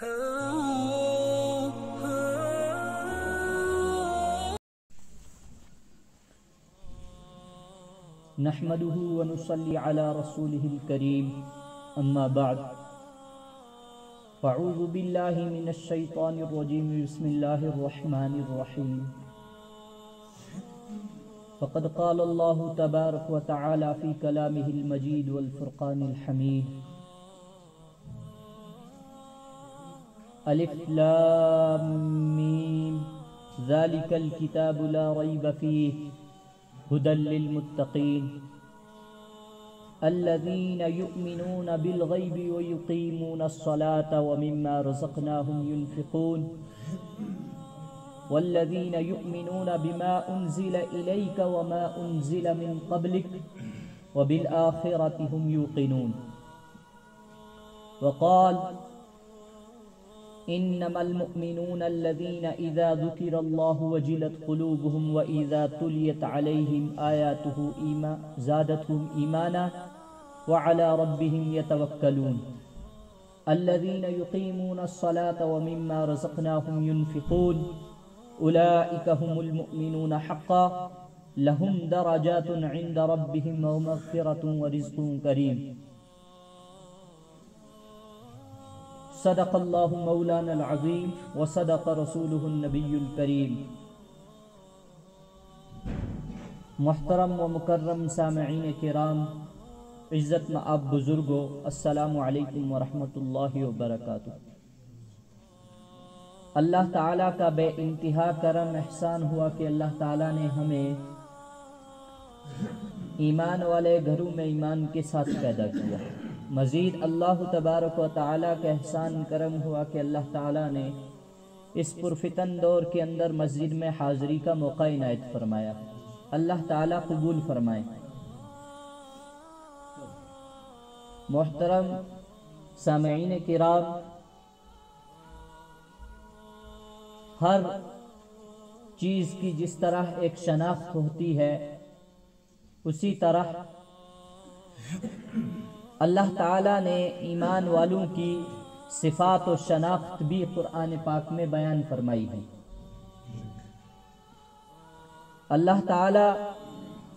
نحمده ونصلي على رسوله الكريم اما بعد فاعوذ بالله من الشيطان الرجيم بسم الله الرحمن الرحيم فقد قال الله تبارك وتعالى في كلامه المجيد والفرقان الحميد الف لام ميم ذلك الكتاب لا ريب فيه هدى للمتقين الذين يؤمنون بالغيب ويقيمون الصلاة ومما رزقناهم ينفقون والذين يؤمنون بما أنزل إليك وما أنزل من قبلك وبالآخرة هم يوقنون وقال انما المؤمنون الذين اذا ذكر الله وجلت قلوبهم واذا تليت عليهم آياته زادتهم ایمانا وعلى ربهم يتوكلون الذين يقيمون الصلاة ومما رزقناهم ينفقون اولئك هم المؤمنون حقا لهم درجات عند ربهم ومغفرة ورزق كريم صدق اللہ مولانا العظیم وصدق رسولہ النبی الکریم۔ محترم و مکرم سامعین کرام، عزت مآب بزرگوں، السلام علیکم ورحمۃ اللہ وبرکاتہ۔ اللہ تعالیٰ کا بے انتہا کرم احسان ہوا کہ اللہ تعالیٰ نے ہمیں ایمان والے گھروں میں ایمان کے ساتھ پیدا کیا۔ مزید اللہ تبارک و تعالیٰ کا احسان کرم ہوا کہ اللہ تعالیٰ نے اس پرفتن دور کے اندر مسجد میں حاضری کا موقع عنایت فرمایا۔ اللہ تعالیٰ قبول فرمائے۔ محترم سامعین کرام، ہر چیز کی جس طرح ایک شناخت ہوتی ہے، اسی طرح اللہ تعالیٰ نے ایمان والوں کی صفات و شناخت بھی قرآن پاک میں بیان فرمائی ہے۔ اللہ تعالیٰ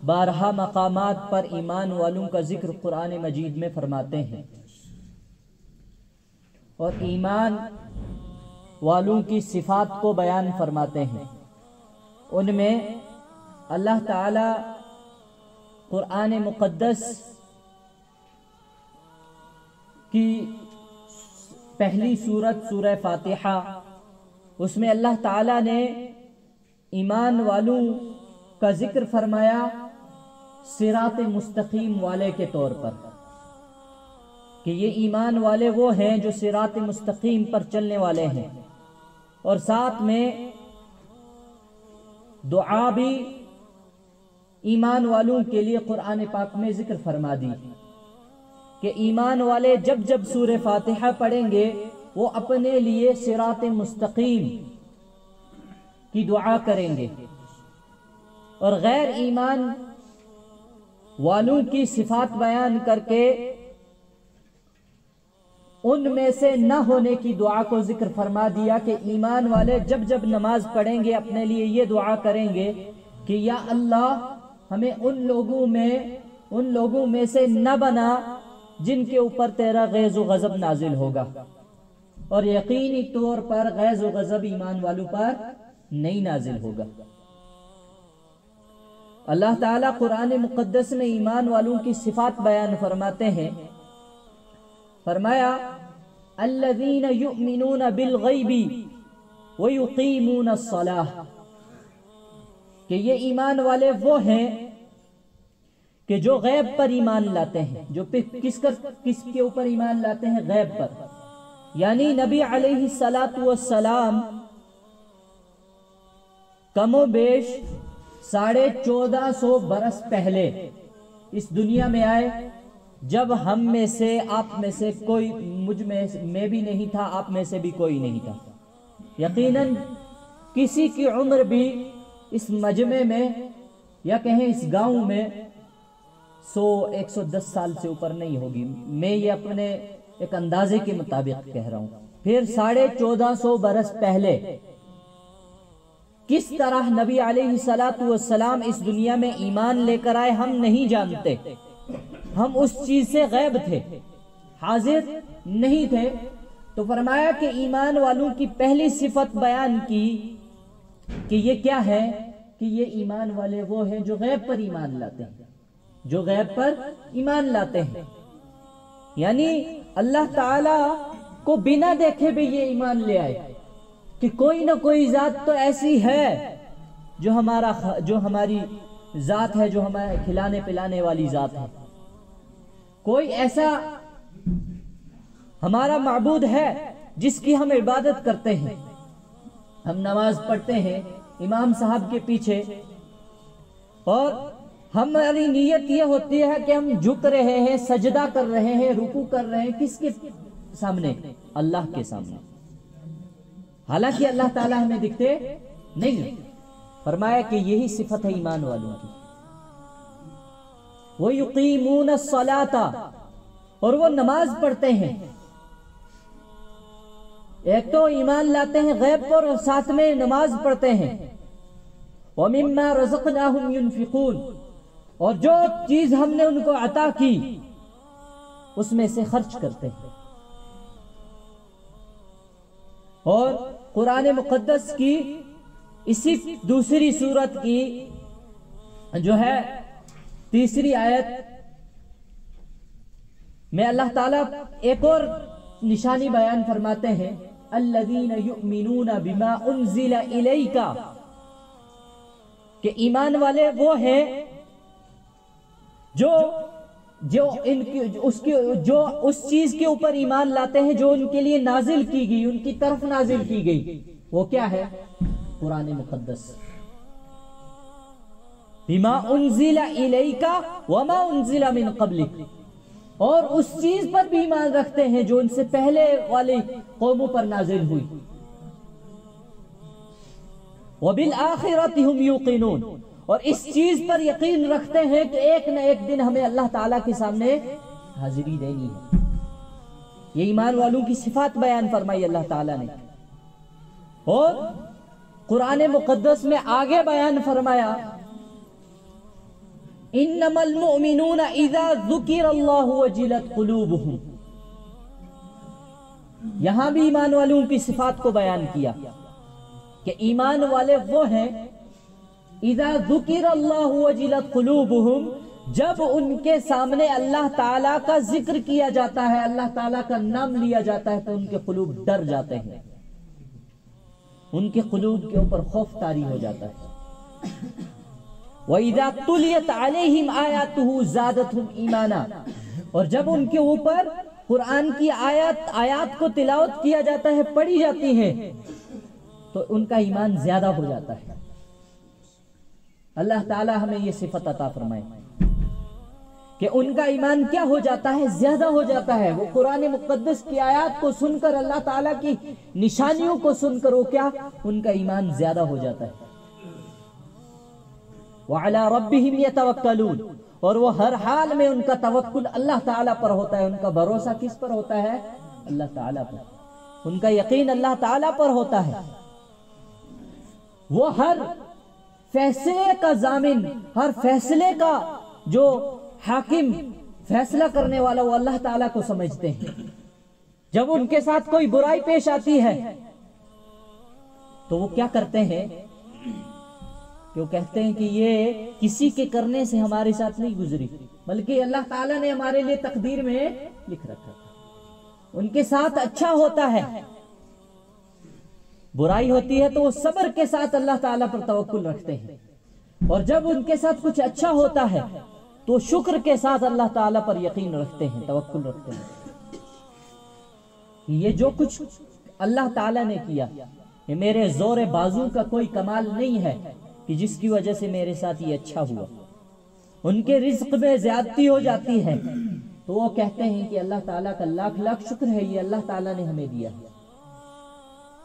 بارہا مقامات پر ایمان والوں کا ذکر قرآن مجید میں فرماتے ہیں، اور ایمان والوں کی صفات کو بیان فرماتے ہیں۔ ان میں اللہ تعالیٰ قرآن مقدس کی پہلی سورت سورہ فاتحہ، اس میں اللہ تعالیٰ نے ایمان والوں کا ذکر فرمایا صراط مستقیم والے کے طور پر، کہ یہ ایمان والے وہ ہیں جو صراط مستقیم پر چلنے والے ہیں، اور ساتھ میں دعا بھی ایمان والوں کے لیے قرآن پاک میں ذکر فرما دی کہ ایمان والے جب جب سورہ فاتحہ پڑھیں گے وہ اپنے لیے صراط مستقیم کی دعا کریں گے، اور غیر ایمان والوں کی صفات بیان کر کے ان میں سے نہ ہونے کی دعا کو ذکر فرما دیا کہ ایمان والے جب جب نماز پڑھیں گے اپنے لیے یہ دعا کریں گے کہ یا اللہ ہمیں ان لوگوں میں سے نہ بنا جن کے اوپر تیرا غیظ و غضب نازل ہوگا، اور یقینی طور پر غیظ و غضب ایمان والوں پر نہیں نازل ہوگا۔ اللہ تعالیٰ قرآن مقدس میں ایمان والوں کی صفات بیان فرماتے ہیں۔ فرمایا الذین یؤمنون بالغیب ویقیمون الصلاۃ، کہ یہ ایمان والے وہ ہیں کہ جو غیب پر ایمان لاتے ہیں۔ جو کس کے اوپر ایمان لاتے ہیں؟ غیب پر، یعنی نبی علیہ السلام کم و بیش 1450 برس پہلے اس دنیا میں آئے، جب ہم میں سے آپ میں سے کوئی، مجھ میں بھی نہیں تھا، آپ میں سے بھی کوئی نہیں تھا۔ یقیناً کسی کی عمر بھی اس مجمع میں یا کہیں اس گاؤں میں 100-110 سال سے اوپر نہیں ہوگی۔ میں یہ اپنے ایک اندازے کے مطابق کہہ رہا ہوں۔ پھر 1450 برس پہلے کس طرح نبی علیہ السلام اس دنیا میں ایمان لے کر آئے ہم نہیں جانتے. ہم اس چیز سے غائب تھے، حاضر نہیں تھے. تو فرمایا کہ ایمان والوں کی پہلی صفت بیان کی کہ یہ کیا ہے، کہ یہ ایمان والے وہ ہیں جو غیب پر ایمان لاتے ہیں، جو غیب پر ایمان لاتے ہیں. یعنی اللہ تعالی کو بنا دیکھے بھی یہ ایمان لے آئے کہ کوئی نہ کوئی ذات تو ایسی ہے جو ہماری ذات ہے، جو ہمارے کھلانے پلانے والی ذات ہے. کوئی ایسا ہمارا معبود ہے جس کی ہم عبادت کرتے ہیں. ہم نماز پڑھتے ہیں امام صاحب کے پیچھے، اور ہماری نیت یہ ہوتی ہے کہ ہم جھک رہے ہیں، سجدہ کر رہے ہیں، رکوع کر رہے ہیں. کس کے سامنے؟ اللہ کے سامنے. حالانکہ اللہ تعالی ہمیں دکھتے نہیں. فرمایا کہ یہی صفت ہے ایمان والوں کی. وَيُقِيمُونَ الصَّلَاةَ، اور وہ نماز پڑھتے ہیں. ایک تو ایمان لاتے ہیں غیب پر اور ساتھ میں نماز پڑھتے ہیں. وَمِمَّا رَزَقْنَاهُمْ يُنْفِقُونَ، اور جو چیز ہم نے ان کو عطا کی اس میں سے خرچ کرتے ہیں. اور قرآن مقدس کی اسی دوسری سورت کی جو ہے تیسری آیت میں اللہ تعالیٰ ایک اور نشانی بیان فرماتے ہیں، الذین یؤمنون بما انزل الیک، کہ ایمان والے وہ ہیں جو اس چیز کے اوپر ایمان لاتے ہیں جو ان کے لیے نازل کی گئی، ان کی طرف نازل کی گئی. وہ کیا ہے؟ قرآن مقدس. بما انزل الیک وما انزل من قبلک، اور اس چیز پر بھی ایمان رکھتے ہیں جو ان سے پہلے والی قوموں پر نازل ہوئی. وبالآخرۃ ہم یوقنون، اور اس چیز پر یقین رکھتے ہیں کہ ایک نہ ایک دن ہمیں اللہ تعالیٰ کے سامنے حاضری دینی ہے. یہ ایمان والوں کی صفات بیان فرمائی اللہ تعالیٰ نے. اور قرآن مقدس میں آگے بیان فرمایا، انما المؤمنون اذا ذکر اللہ وجلت قلوبہم. یہاں بھی ایمان والوں کی صفات کو بیان کیا کہ ایمان والے وہ ہیں اذا ذکر اللہ وجلت قلوبہم، جب ان کے سامنے اللہ تعالیٰ کا ذکر کیا جاتا ہے، اللہ تعالیٰ کا نام لیا جاتا ہے، تو ان کے قلوب ڈر جاتے ہیں، ان کے قلوب کے اوپر خوف طاری ہو جاتا ہے. وَإِذَا تُلِيَتْ عَلَيْهِمْ آيَاتُهُ زَادَتْهُمْ إِيمَانًا، اور جب ان کے اوپر قرآن کی آیات کو تلاوت کیا جاتا ہے، پڑھی جاتی ہیں، تو ان کا ایمان زیادہ ہو جاتا ہے. اللہ تعالی ہمیں یہ صفت عطا فرمائے کہ ان کا ایمان کیا ہو جاتا ہے؟ زیادہ ہو جاتا ہے. وہ قرآن مقدس کی آیات کو سن کر، اللہ تعالیٰ کی نشانیوں کو سن کر، وہ کیا؟ ان کا ایمان زیادہ ہو جاتا ہے. وَعَلَىٰ رَبِّهِمْ يَتَوَكَّلُونَ، اور وہ ہر حال میں ان کا توکل اللہ تعالیٰ پر ہوتا ہے. ان کا بھروسہ کس پر ہوتا ہے؟ اللہ تعالیٰ پر. ان کا یقین اللہ تعالیٰ پر ہوتا ہے. وہ ہر فیصلے کا ضامن، ہر فیصلے کا جو حاکم، فیصلہ کرنے والا، وہ اللہ تعالیٰ کو سمجھتے ہیں. جب ان کے ساتھ کوئی برائی پیش آتی ہے تو وہ کیا کرتے ہیں کہ وہ کہتے ہیں کہ یہ کسی کے کرنے سے ہمارے ساتھ نہیں گزری، بلکہ اللہ تعالیٰ نے ہمارے لیے تقدیر میں لکھ رکھا. ان کے ساتھ اچھا ہوتا ہے، برائی ہوتی ہے تو وہ صبر کے ساتھ اللہ تعالیٰ پر توکل رکھتے ہیں، اور جب ان کے ساتھ کچھ اچھا ہوتا ہے تو شکر کے ساتھ اللہ تعالیٰ پر یقین رکھتے ہیں، توکل رکھتے ہیں. یہ جو کچھ اللہ تعالیٰ نے کیا، یہ میرے زور بازو کا کوئی کمال نہیں ہے کہ جس کی وجہ سے میرے ساتھ یہ اچھا ہوا. ان کے رزق میں زیادتی ہو جاتی ہے تو وہ کہتے ہیں کہ اللہ تعالیٰ کا لاکھ لاکھ شکر ہے، یہ اللہ تعالیٰ نے ہمیں دیا.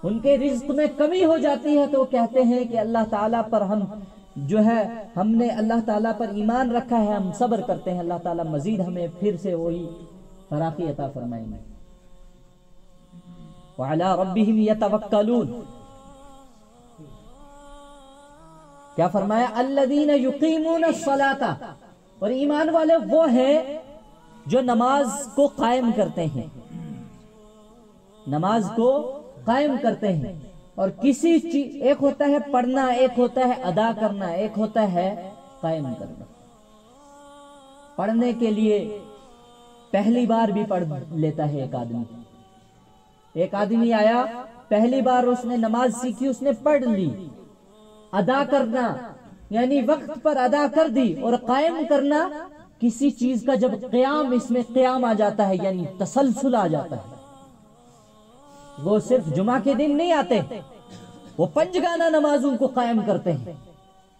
ان کے رزق میں کمی ہو جاتی ہے تو وہ کہتے ہیں کہ اللہ تعالیٰ پر ہم نے اللہ تعالیٰ پر ایمان رکھا ہے، ہم صبر کرتے ہیں، اللہ تعالیٰ مزید ہمیں پھر سے وہی فراخی عطا فرمائیں گے. وعلی ربہم یتوکلون. کیا فرمایا؟ الذین یقیمون الصلاۃ. اور ایمان والے وہ ہیں جو نماز کو قائم کرتے ہیں، نماز کو قائم کرتے ہیں. اور کسی چیز، ایک ہوتا ہے پڑھنا، ایک ہوتا ہے ادا کرنا، ایک ہوتا ہے قائم کرنا. پڑھنے کے لیے پہلی بار بھی پڑھ لیتا ہے ایک آدمی آیا، پہلی بار اس نے نماز سیکھی، اس نے پڑھ لی. ادا کرنا یعنی وقت پر ادا کر دی. اور قائم کرنا کسی چیز کا جب قیام، اس میں قیام آ جاتا ہے یعنی تسلسل آ جاتا ہے. وہ صرف جمعہ کے دن نہیں آتے، وہ پنجگانہ نمازوں کو قائم کرتے ہیں.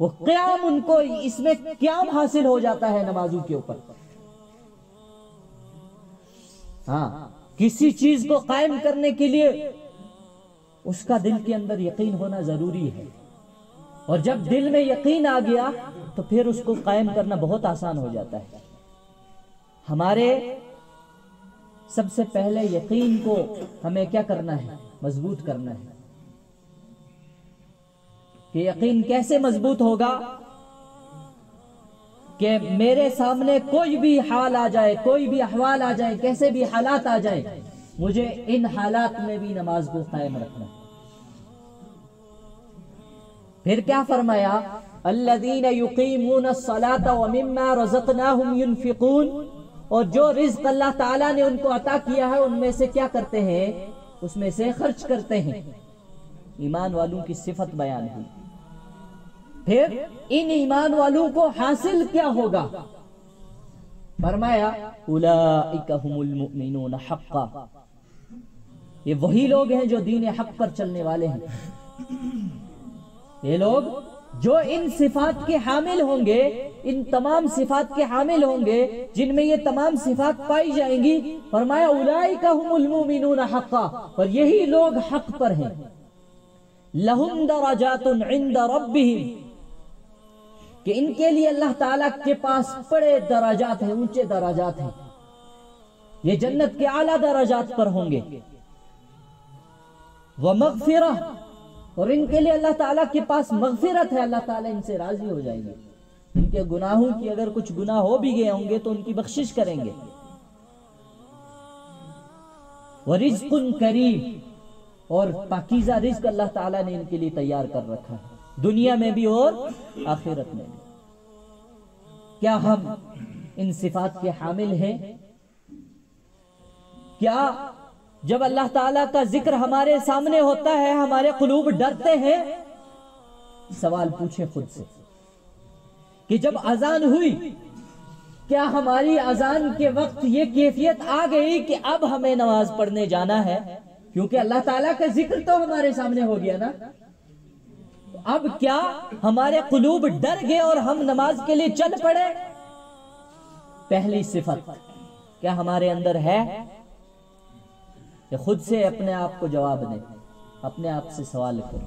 وہ قیام، ان کو اس میں قیام حاصل ہو جاتا ہے نمازوں کے اوپر. ہاں، کسی چیز کو قائم کرنے کے لیے اس کا دل کے اندر یقین ہونا ضروری ہے. اور جب دل میں یقین آ گیا تو پھر اس کو قائم کرنا بہت آسان ہو جاتا ہے. ہمارے سب سے پہلے یقین کو ہمیں کیا کرنا ہے؟ مضبوط کرنا ہے. کہ یقین کیسے مضبوط ہوگا؟ کہ میرے سامنے کوئی بھی حال آ جائے، کوئی بھی احوال آ جائے، کیسے بھی حالات آ جائیں، مجھے ان حالات میں بھی نماز کو قائم رکھنا ہے. پھر کیا فرمایا؟ الذین یقیمون الصلاۃ ومما رزقناہم ینفقون. اور جو رزق اللہ تعالیٰ نے ان کو عطا کیا ہے ان میں سے کیا کرتے ہیں؟ اس میں سے خرچ کرتے ہیں. ایمان والوں کی صفت بیان ہوئی. پھر ان ایمان والوں کو حاصل کیا ہوگا؟ فرمایا اولئک هم المؤمنون حقا. یہ وہی لوگ ہیں جو دین حق پر چلنے والے ہیں. یہ لوگ جو ان صفات کے حامل ہوں گے، ان تمام صفات کے حامل ہوں گے جن میں یہ تمام صفات پائی جائیں گی. فرمایا اولئک هم المؤمنون حقا. اور یہی لوگ حق پر ہیں. لہم درجات عند ربہم. کہ ان کے لیے اللہ تعالیٰ کے پاس بڑے درجات ہیں، اونچے درجات ہیں. یہ جنت کے اعلیٰ درجات پر ہوں گے. ومغفرہ. اور ان کے لیے اللہ تعالیٰ کے پاس مغفرت ہے، اللہ تعالیٰ ان سے راضی ہو جائیں گے. ان کے گناہوں کی اگر کچھ گناہ ہو بھی گئے ہوں گے تو ان کی بخشش کریں گے. ورزق کریم. اور پاکیزہ رزق اللہ تعالیٰ نے ان کے لیے تیار کر رکھا ہے، دنیا میں بھی اور آخرت میں بھی. کیا ہم ان صفات کے حامل ہیں؟ کیا جب اللہ تعالیٰ کا ذکر ہمارے سامنے ہوتا ہے ہمارے قلوب ڈرتے ہیں؟ سوال پوچھیں خود سے کہ جب اذان ہوئی، کیا ہماری اذان کے وقت یہ کیفیت آ گئی کہ اب ہمیں نماز پڑھنے جانا ہے؟ کیونکہ اللہ تعالیٰ کا ذکر تو ہمارے سامنے ہو گیا نا. اب کیا ہمارے قلوب ڈر گئے اور ہم نماز کے لیے چل پڑے؟ پہلی صفت کیا ہمارے اندر ہے؟ کہ خود سے اپنے آپ کو جواب دیں، اپنے آپ سے سوال کریں.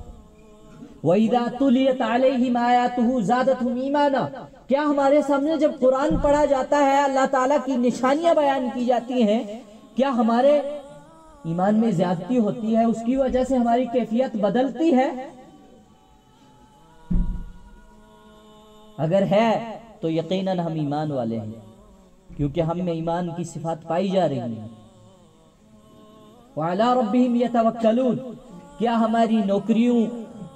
وَإِذَا تُلِيَتْ عَلَيْهِمْ آيَاتُهُ زَادَتْهُمْ إِيمَانًا. کیا ہمارے سامنے جب قرآن پڑھا جاتا ہے، اللہ تعالیٰ کی نشانیاں بیان کی جاتی ہیں، کیا ہمارے ایمان میں زیادتی ہوتی ہے؟ اس کی وجہ سے ہماری کیفیت بدلتی ہے؟ اگر ہے تو یقیناً ہم ایمان والے ہیں، کیونکہ ہم میں ایمان کی صفات پائی جا رہی ہیں. وَعَلَىٰ رَبِّهِمْ يَتَوَكَّلُونَ. کیا ہماری نوکریوں،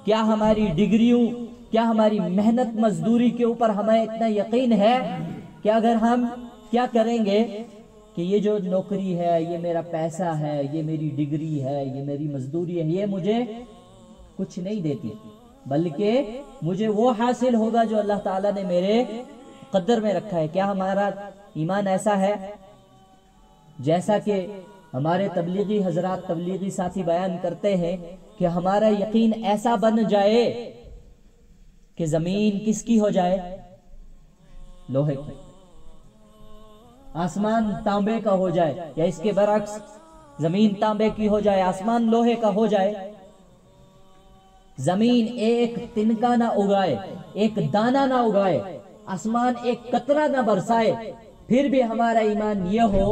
کیا ہماری ڈگریوں، کیا ہماری محنت مزدوری کے اوپر ہمیں اتنا یقین ہے کہ اگر ہم کیا کریں گے کہ یہ جو نوکری ہے، یہ میرا پیسہ ہے، یہ میری ڈگری ہے، یہ میری مزدوری ہے، یہ مجھے کچھ نہیں دیتی، بلکہ مجھے وہ حاصل ہوگا جو اللہ تعالیٰ نے میرے قدر میں رکھا ہے؟ کیا ہمارا ایمان ایسا ہے؟ جیسا کہ ہمارے تبلیغی حضرات، تبلیغی ساتھی بیان کرتے ہیں کہ ہمارا یقین ایسا بن جائے کہ زمین کس کی ہو جائے؟ لوہے کی. آسمان تانبے کا ہو جائے، یا اس کے برعکس زمین تانبے کی ہو جائے، آسمان لوہے کا ہو جائے. زمین ایک تنکا نہ اگائے، ایک دانہ نہ اگائے، آسمان ایک قطرہ نہ برسائے، پھر بھی ہمارا ایمان یہ ہو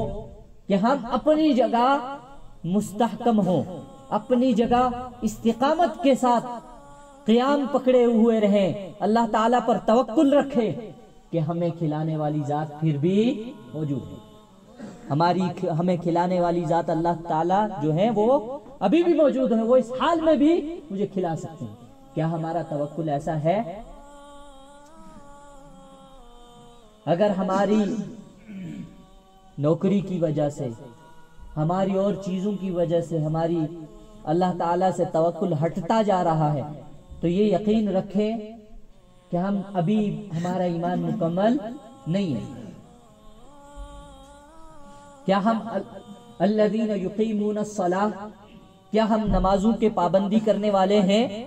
کہ ہم اپنی جگہ مستحکم ہوں، اپنی جگہ استقامت کے ساتھ قیام پکڑے ہوئے رہیں، اللہ تعالیٰ پر توکل رکھیں کہ ہمیں کھلانے والی ذات پھر بھی موجود ہے، ہمیں کھلانے والی ذات اللہ تعالیٰ جو ہے وہ ابھی بھی موجود ہے، وہ اس حال میں بھی مجھے کھلا سکتے ہیں۔ کیا ہمارا توکل ایسا ہے؟ اگر ہماری نوکری کی وجہ سے، ہماری اور چیزوں کی وجہ سے ہماری اللہ تعالیٰ سے توکل ہٹتا جا رہا ہے تو یہ یقین رکھیں کہ ہم ابھی ہمارا ایمان مکمل نہیں ہے۔ کیا ہم الذین یقیمون الصلاۃ، کیا ہم نمازوں کے پابندی کرنے والے ہیں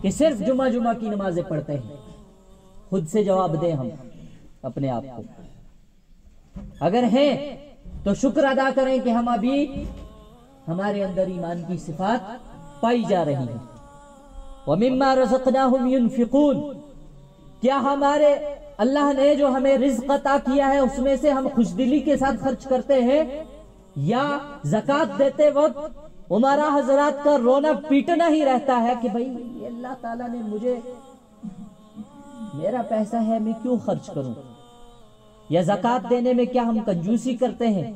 کہ صرف جمعہ کی نمازیں پڑھتے ہیں؟ خود سے جواب دیں ہم اپنے آپ کو۔ اگر ہیں تو شکر ادا کریں کہ ہم ابھی ہمارے اندر ایمان کی صفات پائی جا رہی ہیں۔ وَمِمَّا رَزَقْنَاهُمْ يُنْفِقُونَ، کیا ہمارے اللہ نے جو ہمیں رزق عطا کیا ہے اس میں سے ہم خوشدلی کے ساتھ خرچ کرتے ہیں، یا زکوٰۃ دیتے وقت عمرا حضرات کا رونا پیٹنا ہی رہتا ہے کہ بھائی اللہ تعالیٰ نے مجھے، میرا پیسہ ہے میں کیوں خرچ کروں؟ یا زکوٰۃ دینے میں کیا ہم کنجوسی کرتے ہیں؟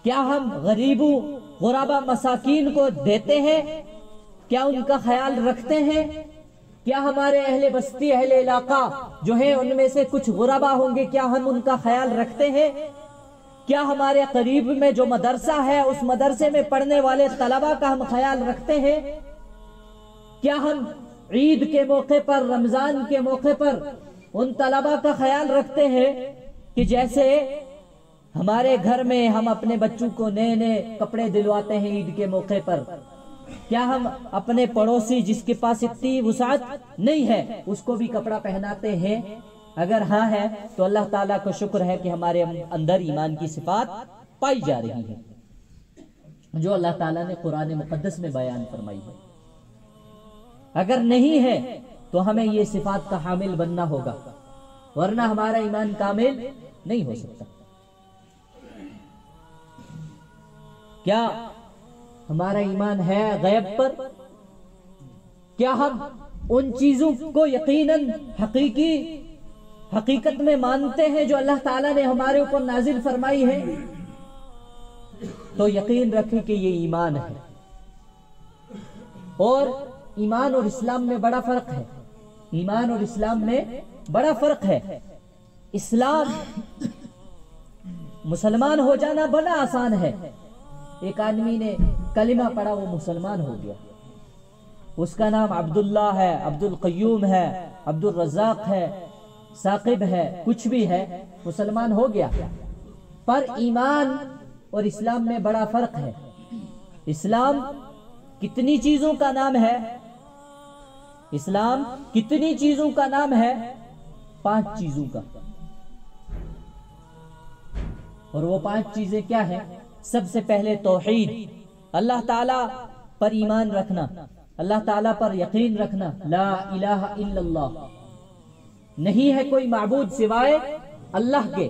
کیا ہم غریبوں غربا مساکین کو دیتے ہیں؟ کیا ان کا خیال رکھتے ہیں؟ کیا ہمارے اہل بستی اہل علاقہ جو ہیں ان میں سے کچھ غربا ہوں گے، کیا ہم ان کا خیال رکھتے ہیں؟ کیا ہمارے قریب میں جو مدرسہ ہے اس مدرسے میں پڑھنے والے طلبہ کا ہم خیال رکھتے ہیں؟ کیا ہم عید کے موقع پر، رمضان کے موقع پر ان طلبہ کا خیال رکھتے ہیں کہ جیسے ہمارے گھر میں ہم اپنے بچوں کو نئے نئے کپڑے دلواتے ہیں عید کے موقع پر، کیا ہم اپنے پڑوسی جس کے پاس اتنی وسعت نہیں ہے اس کو بھی کپڑا پہناتے ہیں؟ اگر ہاں ہے تو اللہ تعالیٰ کو شکر ہے کہ ہمارے اندر ایمان کی صفات پائی جا رہی ہے جو اللہ تعالیٰ نے قرآن مقدس میں بیان فرمائی ہے۔ اگر نہیں ہے تو ہمیں یہ صفات کا حامل بننا ہوگا، ورنہ ہمارا ایمان کامل نہیں ہو سکتا۔ کیا ہمارا ایمان ہے غیب پر؟ کیا ہم ان چیزوں کو یقیناً حقیقت میں مانتے ہیں جو اللہ تعالیٰ نے ہمارے اوپر نازل فرمائی ہے؟ تو یقین رکھیں کہ یہ ایمان ہے، اور ایمان اور اسلام میں بڑا فرق ہے۔ ایمان اور اسلام میں بڑا فرق ہے۔ اسلام، مسلمان ہو جانا بڑا آسان ہے۔ ایک آدمی نے کلمہ پڑھا، وہ مسلمان ہو گیا، اس کا نام عبداللہ ہے، عبد القیوم ہے، عبد الرزاق ہے، ثاقب ہے، کچھ بھی ہے، مسلمان ہو گیا۔ پر ایمان اور اسلام میں بڑا فرق ہے۔ اسلام کتنی چیزوں کا نام ہے؟ اسلام کتنی چیزوں کا نام ہے؟ 5 چیزوں کا۔ اور وہ 5 چیزیں کیا ہیں؟ سب سے پہلے توحید، اللہ تعالیٰ پر ایمان رکھنا، اللہ تعالیٰ پر یقین رکھنا، لا الہ الا اللہ، نہیں ہے کوئی معبود سوائے اللہ کے،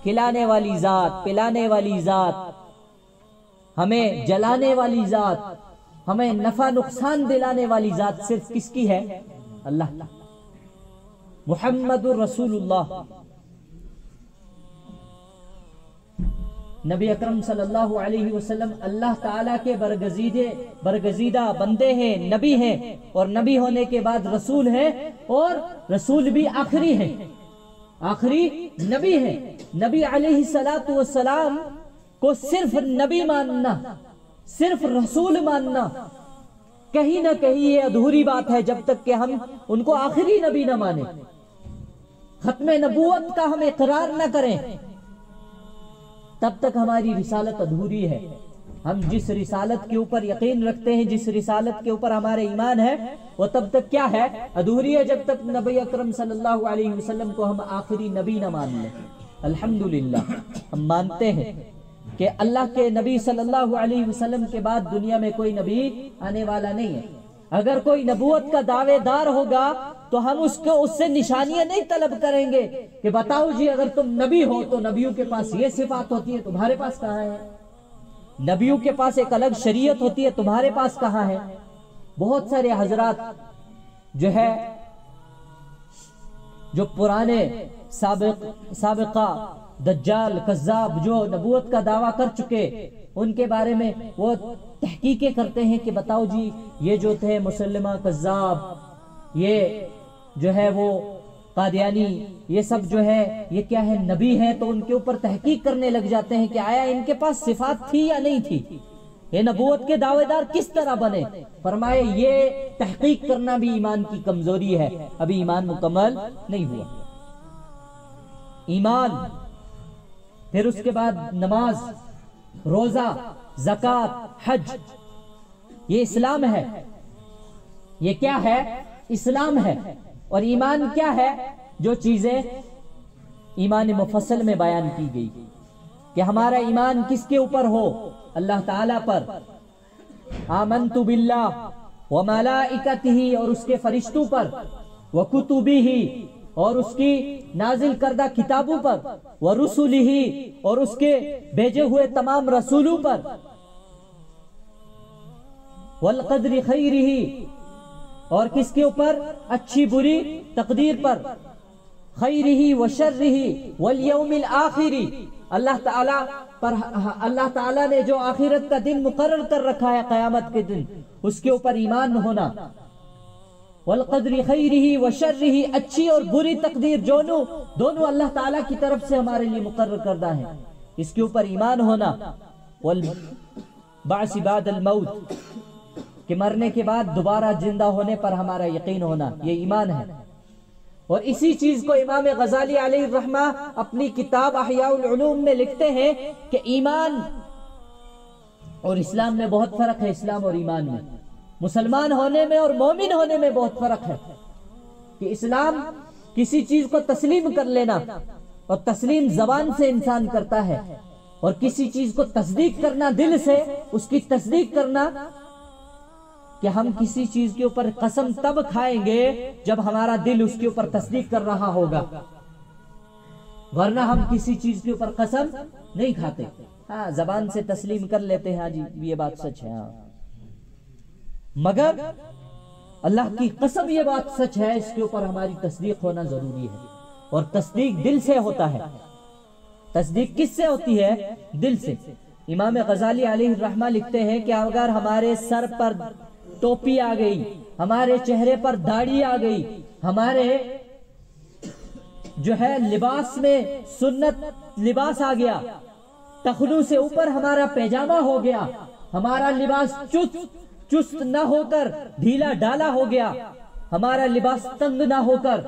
کھلانے والی ذات، پلانے والی ذات، ہمیں جلانے والی ذات، ہمیں نفع نقصان دلانے والی ذات صرف کس کی ہے؟ اللہ۔ محمد رسول اللہ، نبی اکرم صلی اللہ علیہ وسلم اللہ تعالیٰ کے برگزیدہ بندے ہیں، نبی ہیں، اور نبی ہونے کے بعد رسول ہیں، اور رسول بھی آخری ہیں، آخری نبی ہیں۔ نبی علیہ السلام کو صرف نبی ماننا، صرف رسول ماننا کہیں نہ کہیں یہ ادھوری بات ہے جب تک کہ ہم ان کو آخری نبی نہ مانیں، ختم نبوت کا ہم اقرار نہ کریں، تب تک ہماری رسالت ادھوری ہے۔ ہم جس رسالت کے اوپر یقین رکھتے ہیں، جس رسالت کے اوپر ہمارے ایمان ہے، وہ تب تک کیا ہے؟ ادھوری ہے، جب تک نبی اکرم صلی اللہ علیہ وسلم کو ہم آخری نبی نہ مان لیں۔ الحمدللہ ہم مانتے ہیں کہ اللہ کے نبی صلی اللہ علیہ وسلم کے بعد دنیا میں کوئی نبی آنے والا نہیں ہے۔ اگر کوئی نبوت کا دعوے دار ہوگا تو ہم اس سے نشانیاں نہیں طلب کریں گے کہ بتاؤ جی اگر تم نبی ہو تو نبیوں کے پاس یہ صفات ہوتی ہے، تمہارے پاس کہاں ہے؟ نبیوں کے پاس ایک الگ شریعت ہوتی ہے، تمہارے پاس کہاں ہے؟ بہت سارے حضرات جو ہے جو پرانے سابقہ دجال کذاب جو نبوت کا دعویٰ کر چکے، ان کے بارے میں وہ تحقیقیں کرتے ہیں کہ بتاؤ جی یہ جو تھے مسلمہ کذاب، یہ جو ہے وہ قادیانی، یہ سب جو ہے یہ کیا ہے نبی ہیں، تو ان کے اوپر تحقیق کرنے لگ جاتے ہیں کہ آیا ان کے پاس صفات تھی یا نہیں تھی، یہ نبوت کے دعوے دار کس طرح بنے؟ فرمائے یہ تحقیق کرنا بھی ایمان کی کمزوری ہے، ابھی ایمان مکمل نہیں ہوا۔ ایمان، پھر اس کے بعد نماز، روزہ، زکوٰۃ، حج، یہ اسلام ہے۔ یہ کیا ہے؟ اسلام ہے۔ اور ایمان کیا ہے؟ جو چیزیں ایمان مفصل میں بیان کی گئی کہ ہمارا ایمان کس کے اوپر ہو؟ اللہ تعالیٰ پر۔ آمنت باللہ وملائکتہ، اور اس کے فرشتوں پر، وکتبہ، اور اس کی نازل کردہ کتابوں پر، ورسلہ، اور اس کے بھیجے ہوئے تمام رسولوں پر، والقدر خیرہ، اور کس کے اوپر؟ اچھی بری تقدیر پر، خیرہ وشرہ والیوم الآخر، اللہ تعالیٰ نے جو آخرت کا دن مقرر کر رکھا ہے، قیامت کے دن، اس کے اوپر ایمان ہونا۔ والقدر خیرہ وشرہ، اچھی اور بری تقدیر دونوں اللہ تعالیٰ کی طرف سے ہمارے لیے مقرر کردہ ہیں، اس کے اوپر ایمان ہونا۔ والبعث بعد الموت، کہ مرنے کے بعد دوبارہ زندہ ہونے پر ہمارا یقین ہونا، یہ ایمان ہے۔ اور اسی چیز کو امام غزالی علیہ الرحمہ اپنی کتاب احیاء العلوم میں لکھتے ہیں کہ ایمان اور اسلام میں بہت فرق ہے۔ اسلام اور ایمان میں، مسلمان ہونے میں اور مومن ہونے میں بہت فرق ہے۔ کہ اسلام کسی چیز کو تسلیم کر لینا، اور تسلیم زبان سے انسان کرتا ہے، اور کسی چیز کو تصدیق کرنا دل سے، اس کی تصدیق کرنا کہ ہم کسی چیز کے اوپر قسم تب کھائیں گے جب ہمارا دل اس کے اوپر تصدیق کر رہا ہوگا، ورنہ ہم کسی چیز کے اوپر قسم نہیں کھاتے۔ ہاں زبان سے تسلیم کر لیتے ہیں، ہاں جی یہ بات سچ ہے، ہاں، مگر اللہ کی قسم یہ بات سچ ہے، اس کے اوپر ہماری تصدیق ہونا ضروری ہے۔ اور تصدیق دل سے ہوتا ہے۔ تصدیق کس سے ہوتی ہے؟ دل سے۔ امام غزالی علیہ الرحمہ لکھتے ہیں کہ اگر ہمارے سر پر ٹوپی آ گئی، ہمارے چہرے پر داڑھی آ گئی، ہمارے جو ہے لباس میں سنت لباس آ گیا، ٹخنوں سے اوپر ہمارا پیجامہ ہو گیا، ہمارا لباس چست نہ ہو کر ڈھیلا ڈالا ہو گیا، ہمارا لباس تنگ نہ ہو کر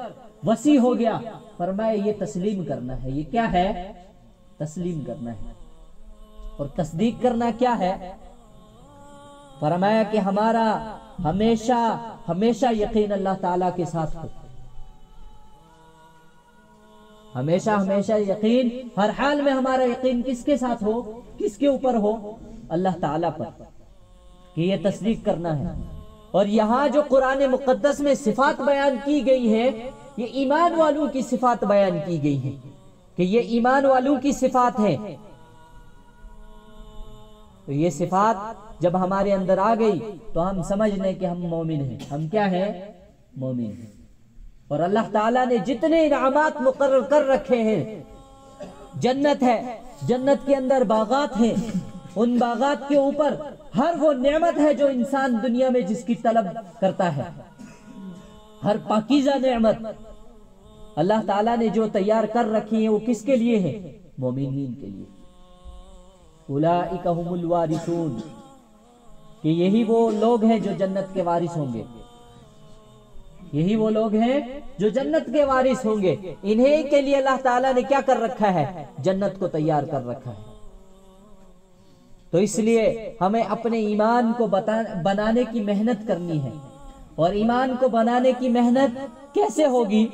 وسیع ہو گیا، فرمائے یہ تسلیم کرنا ہے۔ یہ کیا ہے؟ تسلیم کرنا ہے۔ اور تصدیق کرنا کیا ہے؟ فرمایا کہ ہمارا ہمیشہ یقین اللہ تعالیٰ کے ساتھ ہو، ہمیشہ یقین، ہر حال میں ہمارا یقین کس کے ساتھ ہو؟ کس کے اوپر ہو؟ اللہ تعالیٰ پر، کہ یہ تصدیق کرنا ہے۔ اور یہاں جو قرآن مقدس میں صفات بیان کی گئی ہے، یہ ایمان والوں کی صفات بیان کی گئی ہے، کہ یہ ایمان والوں کی صفات ہیں۔ تو یہ صفات جب ہمارے اندر آ گئی تو ہم سمجھ لیں کہ ہم مومن ہیں۔ ہم کیا ہیں؟ مومن ہیں۔ اور اللہ تعالیٰ نے جتنے انعامات مقرر کر رکھے ہیں، جنت ہے، جنت کے اندر باغات ہیں، ان باغات کے اوپر ہر وہ نعمت ہے جو انسان دنیا میں جس کی طلب کرتا ہے، ہر پاکیزہ نعمت اللہ تعالیٰ نے جو تیار کر رکھی ہیں، وہ کس کے لیے ہے؟ مومنین کے لیے۔ اولئک هم الوارثون، کہ یہی وہ لوگ ہیں جو جنت کے وارث ہوں گے، یہی وہ لوگ ہیں جو جنت کے وارث ہوں گے۔ انہیں کے لیے اللہ تعالیٰ نے کیا کر رکھا ہے؟ جنت کو تیار کر رکھا ہے۔ تو اس لیے ہمیں اپنے ایمان کو بنانے کی محنت کرنی ہے۔ اور ایمان کو بنانے کی محنت کیسے ہوگی؟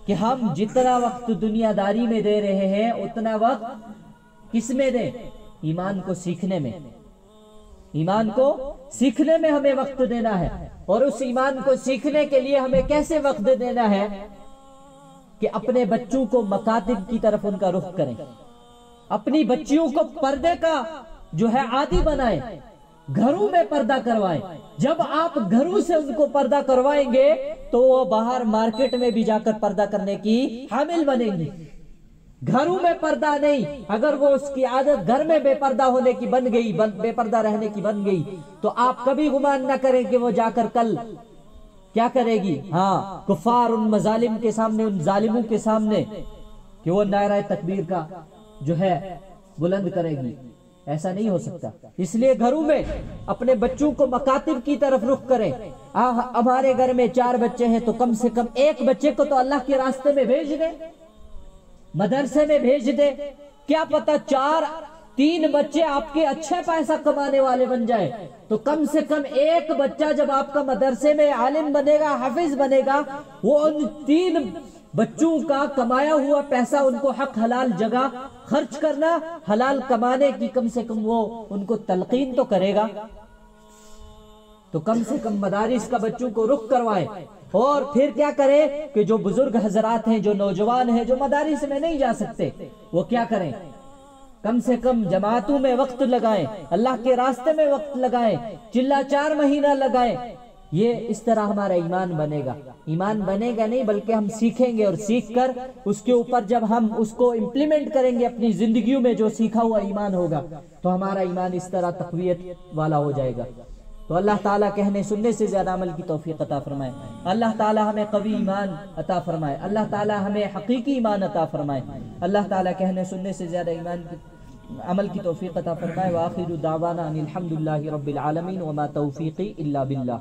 کہ ہم جتنا وقت دنیا داری میں دے رہے ہیں، اتنا وقت کس میں دیں؟ ایمان کو سیکھنے میں۔ ایمان کو سیکھنے میں ہمیں وقت دینا ہے۔ اور اس ایمان کو سیکھنے کے لیے ہمیں کیسے وقت دینا ہے؟ کہ اپنے بچوں کو مکاتب کی طرف ان کا رخ کریں، اپنی بچیوں کو پردے کا جو ہے عادی بنائیں، گھروں میں پردہ کروائیں۔ جب آپ گھروں سے ان کو پردہ کروائیں گے تو وہ باہر مارکیٹ میں بھی جا کر پردہ کرنے کی حامل بنیں گی۔ گھروں میں پردہ نہیں، اگر وہ اس کی عادت گھر میں بے پردہ ہونے کی بن گئی، بے پردہ رہنے کی بن گئی، تو آپ کبھی گمان نہ کریں کہ وہ جا کر کل کیا کرے گی؟ ہاں، کفار ان مظالم کے سامنے، ان ظالموں کے سامنے کہ وہ نعرہ تکبیر کا جو ہے بلند کرے گی۔ ایسا نہیں ہو سکتا۔ اس لیے گھروں میں اپنے بچوں کو مکاتب کی طرف رخ کریں۔ ہمارے گھر میں 4 بچے ہیں تو کم سے کم ایک بچے کو تو اللہ کے راستے میں بھیج دیں، مدرسے میں بھیج دیں۔ کیا پتا 3 بچے آپ کے اچھے پیسہ کمانے والے بن جائے، تو کم سے کم ایک بچہ جب آپ کا مدرسے میں عالم بنے گا، حافظ بنے گا، وہ ان 3 بچوں کا کمایا ہوا پیسہ ان کو حق حلال جگہ خرچ کرنا، حلال کمانے کی کم سے کم وہ ان کو تلقین تو کرے گا۔ تو کم سے کم مدارس کا بچوں کو رخ کروائیں، اور پھر کیا کریں کہ جو بزرگ حضرات ہیں، جو نوجوان ہیں، جو مدارس میں نہیں جا سکتے، وہ کیا کریں؟ کم سے کم جماعتوں میں وقت لگائیں، اللہ کے راستے میں وقت لگائیں، چلا 4 مہینہ لگائیں۔ یہ اس طرح ہمارا ایمان بنے گا۔ ایمان بنے گا نہیں بلکہ ہم سیکھیں گے، اور سیکھ کر اس کے اوپر جب ہم اس کو امپلیمنٹ کریں گے اپنی زندگیوں میں، جو سیکھا ہوا ایمان ہوگا، تو ہمارا ایمان اس طرح تقویت والا ہو جائے گا۔ تو اللہ تعالیٰ کہنے سننے سے زیادہ عمل کی توفیق عطا فرمائے۔ اللہ تعالیٰ ہمیں قوی ایمان عطا فرمائے۔ اللہ تعالیٰ ہمیں حقیقی ایمان عطا فرمائے۔ اللہ تعالیٰ کہنے سننے سے زیادہ ایمان کی عمل کی توفیق عطا فرمائے۔ وآخر دعوانا ان الحمد للہ رب العالمین وما توفیقی الا باللہ۔